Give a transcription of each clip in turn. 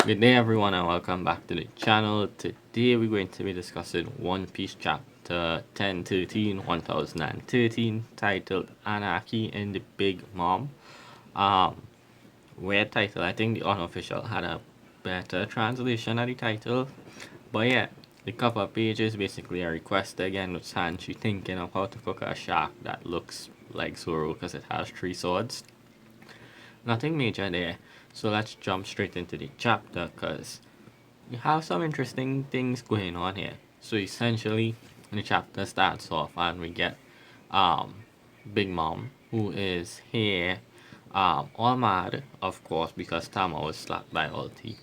Good day, everyone, and welcome back to the channel. Today, we're going to be discussing One Piece chapter 1013, titled Anarchy in the Big Mom. Um, Weird title. I think the unofficial had a better translation of the title. But yeah, the cover page is basically a request again with Sanchi thinking of how to cook a shark that looks like Zoro because it has three swords. Nothing major there. So let's jump straight into the chapter because you have some interesting things going on here. So essentially, the chapter starts off and we get um, Big Mom, who is here, all mad, of course, because Tama was slapped by Ulti.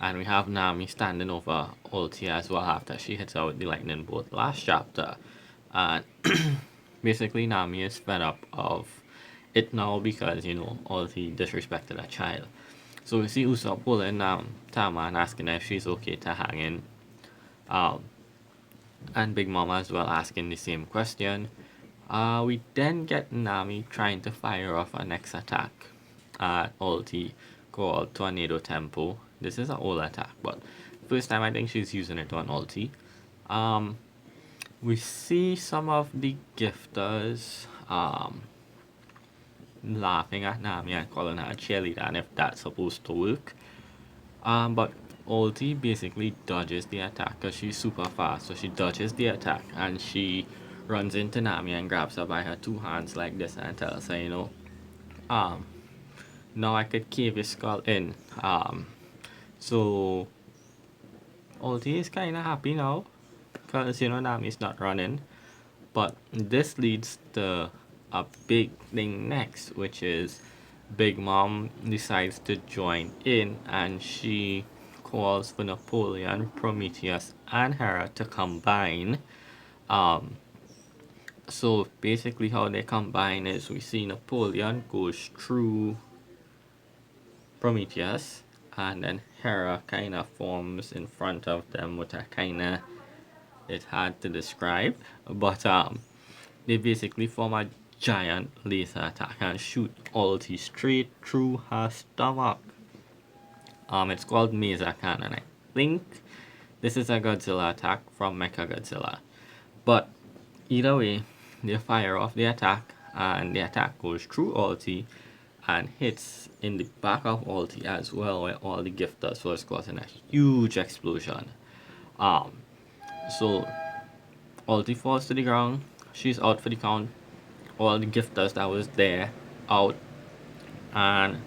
And we have Nami standing over Ulti as well after she hits out the lightning bolt last chapter. And basically, Nami is fed up of it now because, Ulti disrespected a child. So we see Usopp pulling Tama and asking her if she's okay to hang in. Um, and Big Mama as well asking the same question. We then get Nami trying to fire off a next attack at Ulti called Tornado Tempo. This is an old attack, but first time I think she's using it on Ulti. Um, we see some of the gifters laughing at Nami and calling her a cheerleader, and if that's supposed to work. But Ulti basically dodges the attack because she's super fast. So she dodges the attack and she runs into Nami and grabs her by her two hands like this and tells her, um, now I could cave his skull in. So Ulti is kind of happy now because, Nami's not running. But this leads to a big thing next, which is Big Mom decides to join in and she calls for Napoleon, Prometheus, and Hera to combine. Um, so basically, how they combine is we see Napoleon goes through Prometheus, and then Hera kind of forms in front of them, which I kind of it's hard to describe, but they basically form a giant laser attack and shoot Ulti straight through her stomach. It's called Mesa Cannon. I think this is a Godzilla attack from Mechagodzilla. But either way, they fire off the attack and the attack goes through Ulti and hits in the back of Ulti as well where all the gifters was causing a huge explosion. Um so Ulti falls to the ground, she's out for the count, all the gifters that was there out, and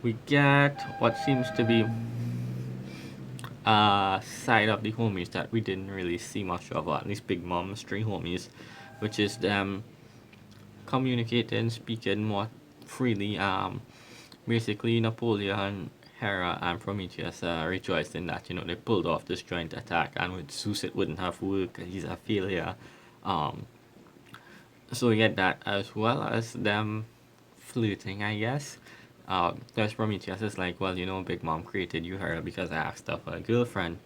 we get what seems to be a side of the homies that we didn't really see much of, or at least Big Mom's three homies, which is them communicating, speaking more freely. Basically Napoleon, Hera, and Prometheus rejoicing that they pulled off this joint attack, and with Zeus it wouldn't have worked. He's a failure. Um, so we get that as well as them flirting, I guess. There's Prometheus is like, well, Big Mom created you, Hera, because I asked her for a girlfriend.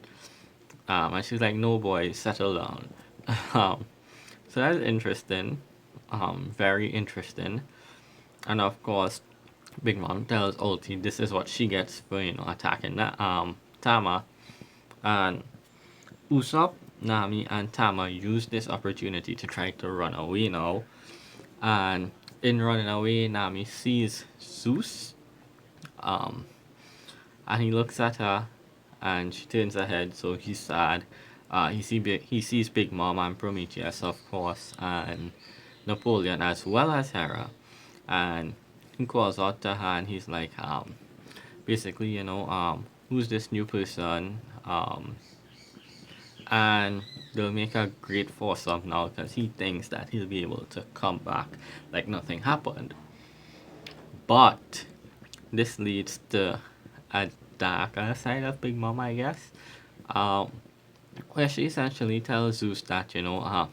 And she's like, no, boy, settle down. um, so that's interesting. Very interesting. And of course, Big Mom tells Ulti this is what she gets for attacking that Tama, and Usopp, Nami, and Tama use this opportunity to try to run away now. And in running away, Nami sees Zeus, um, and he looks at her, and she turns her head, so he's sad. He sees Big Mom and Prometheus, of course, and Napoleon as well as Hera, and he calls out to her, and he's like, basically, who's this new person? And they'll make a great force of now because he thinks that he'll be able to come back like nothing happened. But this leads to a darker side of Big Mom, I guess, um, where she essentially tells Zeus that you're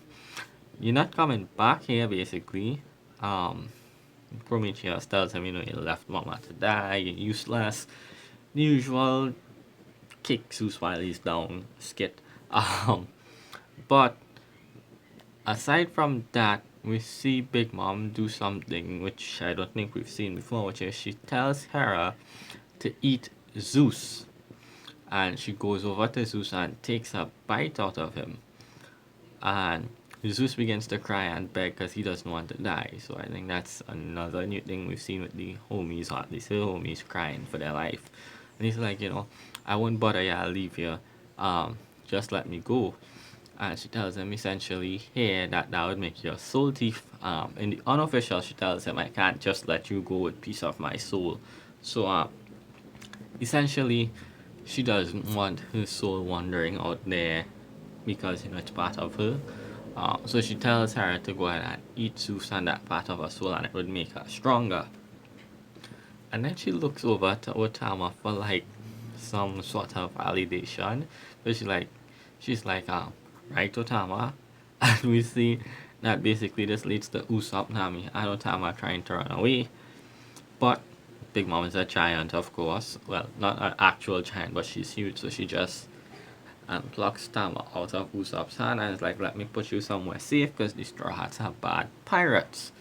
not coming back here. Basically, um, Prometheus tells him you left Mama to die, you're useless. The usual kick Zeus while he's down skit. Um, but aside from that, we see Big Mom do something which I don't think we've seen before, which is she tells Hera to eat Zeus. And she goes over to Zeus and takes a bite out of him. And Zeus begins to cry and beg because he doesn't want to die. So I think that's another new thing we've seen with the homies, or the still homies crying for their life. And he's like, I won't bother you, I'll leave you. Just let me go. And she tells him essentially here that would make you a soul thief. In the unofficial, she tells him, I can't just let you go with piece of my soul. So essentially, she doesn't want her soul wandering out there because it's part of her. So she tells her to go ahead and eat Zeus and that part of her soul, and it would make her stronger. And then she looks over to Otama for like some sort of validation. So she's like, right, Otama? And we see that basically this leads to Usopp, Nami, and Otama trying to run away. But Big Mom is a giant, of course. Well, not an actual giant, but she's huge, so she just plucks Tama out of Usopp's hand and is like, let me put you somewhere safe because the Straw Hats are bad pirates.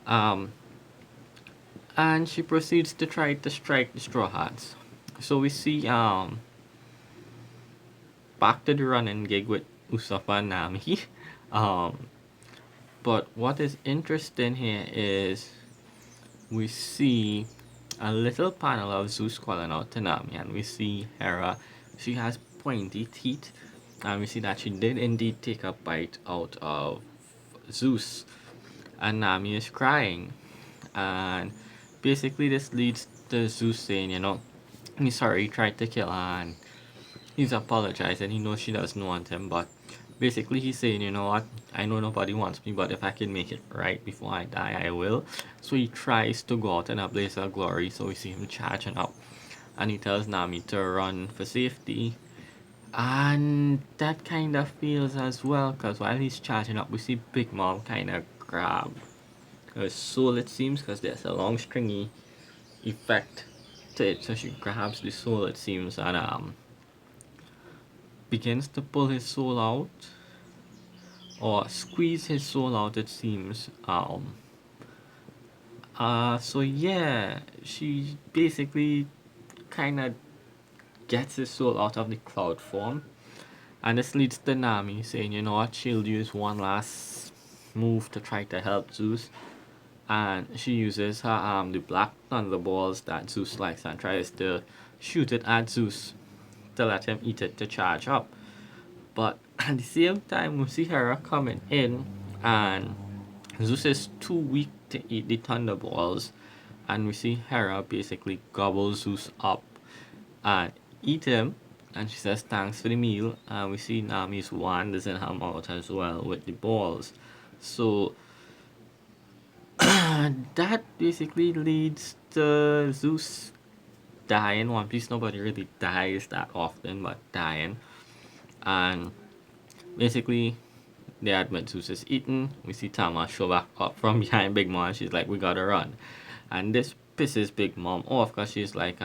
Um, and she proceeds to try to strike the Straw Hats. So we see back to the running gig with Usopp and Nami. Um, but what is interesting here is we see a little panel of Zeus calling out to Nami, and we see Hera. She has pointy teeth, and we see that she did indeed take a bite out of Zeus, and Nami is crying. And basically, this leads to Zeus saying, he's sorry, he tried to kill her, and he's apologizing. He knows she doesn't want him, but basically he's saying, you know what, I know nobody wants me, but if I can make it right before I die, I will. So he tries to go out in a blaze of glory. So we see him charging up, and he tells Nami to run for safety. And that kind of feels as well, because while he's charging up, we see Big Mom kind of grab her soul, it seems, because there's a long stringy effect to it. So she grabs the soul, it seems, and begins to pull his soul out, or squeeze his soul out, it seems. So yeah, she basically kind of gets his soul out of the cloud form, and this leads to Nami saying, you know what, she'll use one last move to try to help Zeus, and she uses her the black thunderballs that Zeus likes and tries to shoot it at Zeus to let him eat it to charge up. But at the same time, we see Hera coming in, and Zeus is too weak to eat the thunderballs, and we see Hera basically gobble Zeus up and eat him. And she says thanks for the meal, and we see Nami's wand is in her mouth as well with the balls. So that basically leads to Zeus dying. One Piece nobody really dies that often, but dying. And basically they admit Zeus is eaten. We see Tama show back up from behind Big Mom. She's like, we gotta run. And this pisses Big Mom off because she's like,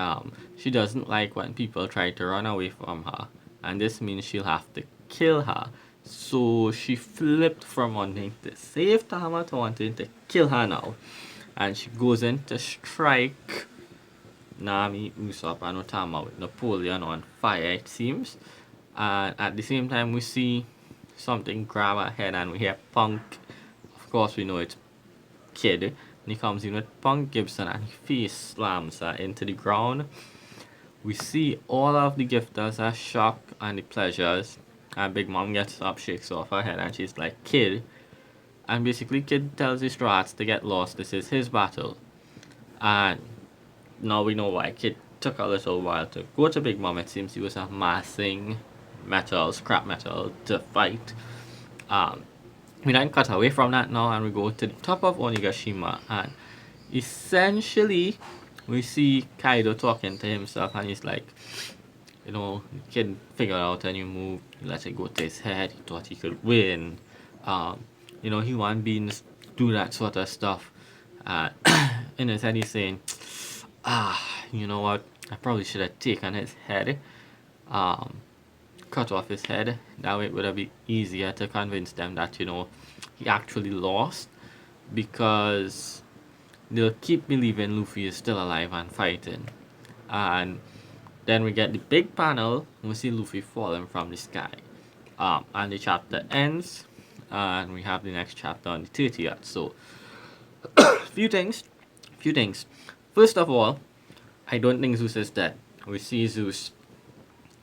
she doesn't like when people try to run away from her. And this means she'll have to kill her. So she flipped from wanting to save Tama to wanting to kill her now. And she goes in to strike Nami, Usopp, and Otama with Napoleon on fire, it seems. And at the same time, we see something grab her head, and we hear Punk. Of course, we know it's Kid. And he comes in with Punk Gibson, and he face slams her into the ground. We see all of the gifters are shocked and the pleasures. And Big Mom gets up, shakes off her head, and she's like, Kid. And basically, Kid tells his rats to get lost. This is his battle. And now we know why. Kid took a little while to go to Big Mom. It seems he was amassing metal, scrap metal, to fight. We then cut away from that now, and we go to the top of Onigashima, and essentially we see Kaido talking to himself, and he's like, the kid figured out a new move, he let it go to his head, he thought he could win. Human beings do that sort of stuff. In his head he's saying, you know what, I probably should have taken his head, cut off his head. That way it would have been easier to convince them that, he actually lost, because they'll keep believing Luffy is still alive and fighting. And Then we get the big panel. We see Luffy falling from the sky. And the chapter ends, and we have the next chapter on the 30th. So, few things. Few things. First of all, I don't think Zeus is dead. We see Zeus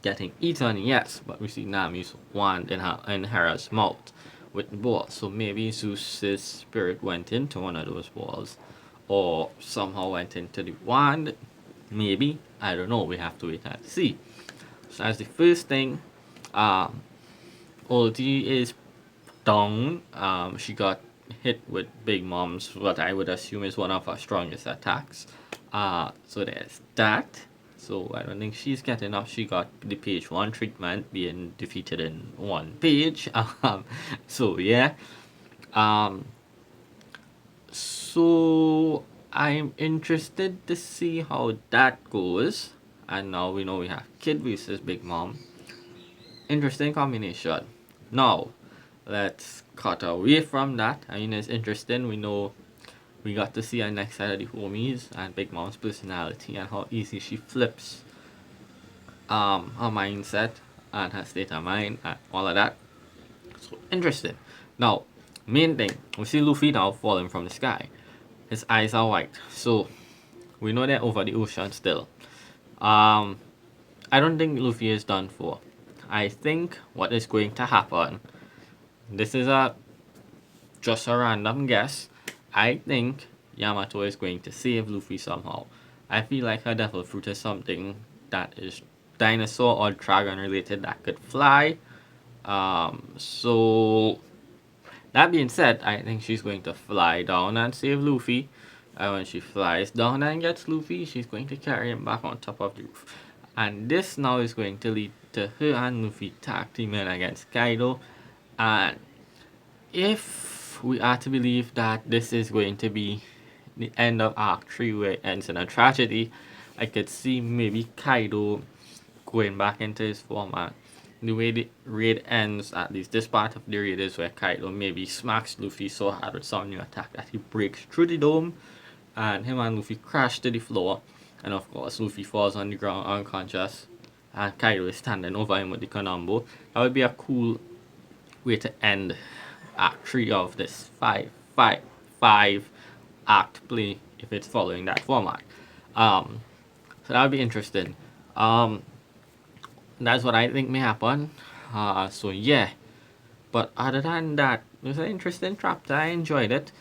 getting eaten, yes, but we see Nami's wand in Hera's mouth with the ball. So maybe Zeus's spirit went into one of those balls, or somehow went into the wand. Maybe, I don't know. We have to wait and see. So that's the first thing. Um, Ulti is down. She got hit with Big Mom's, what I would assume is one of her strongest attacks. So there's that. So I don't think she's getting off. She got the page 1 treatment, being defeated in 1 page. So yeah. Um, so I'm interested to see how that goes. And now we know we have Kid versus Big Mom. Interesting combination. Now, let's cut away from that. I mean, it's interesting. We know we got to see our next side of the homies and Big Mom's personality and how easy she flips her mindset and her state of mind and all of that. So interesting. Now, main thing, we see Luffy now falling from the sky. His eyes are white, so we know they're over the ocean still. I don't think Luffy is done for. I think what is going to happen, this is just a random guess. I think Yamato is going to save Luffy somehow. I feel like her devil fruit is something that is dinosaur or dragon related that could fly. So that being said, I think she's going to fly down and save Luffy. And when she flies down and gets Luffy, she's going to carry him back on top of the roof. And this now is going to lead to her and Luffy tag teaming against Kaido. And if we are to believe that this is going to be the end of Arc 3 where it ends in a tragedy, I could see maybe Kaido going back into his form. And the way the raid ends, at least this part of the raid, is where Kaido maybe smacks Luffy so hard with some new attack that he breaks through the dome, and him and Luffy crash to the floor. And of course, Luffy falls on the ground unconscious, and Kaido is standing over him with the Konambo. That would be a cool way to end Act 3 of this 5 act play if it's following that format. So that would be interesting. That's what I think may happen. So yeah. But other than that, it was an interesting chapter. I enjoyed it.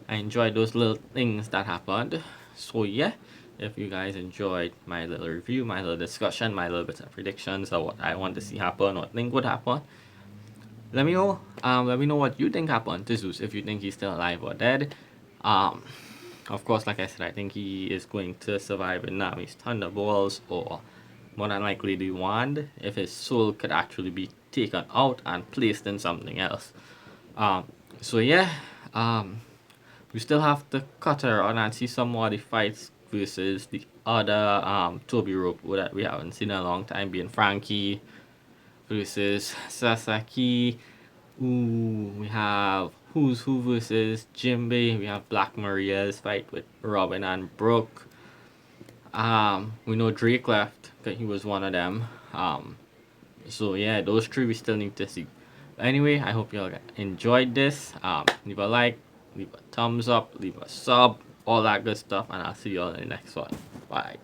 I enjoyed those little things that happened. So yeah, if you guys enjoyed my little review, my little discussion, my little bits of predictions of what I want to see happen or think would happen, let me know. Let me know what you think happened to Zeus. If you think he's still alive or dead. Of course, like I said, I think he is going to survive in Nami's Thunderballs, or more than likely the wand, if his soul could actually be taken out and placed in something else. So yeah, we still have to cut her on and see some more of the fights versus the other Toby Rope that we haven't seen in a long time, being Frankie versus Sasaki. Ooh, we have Who's Who versus Jimbei. We have Black Maria's fight with Robin and Brooke. We know Drake left because he was one of them. So yeah, those 3 we still need to see. But anyway, I hope you all enjoyed this. Leave a like, leave a thumbs up, leave a sub, all that good stuff, and I'll see you all in the next one. Bye.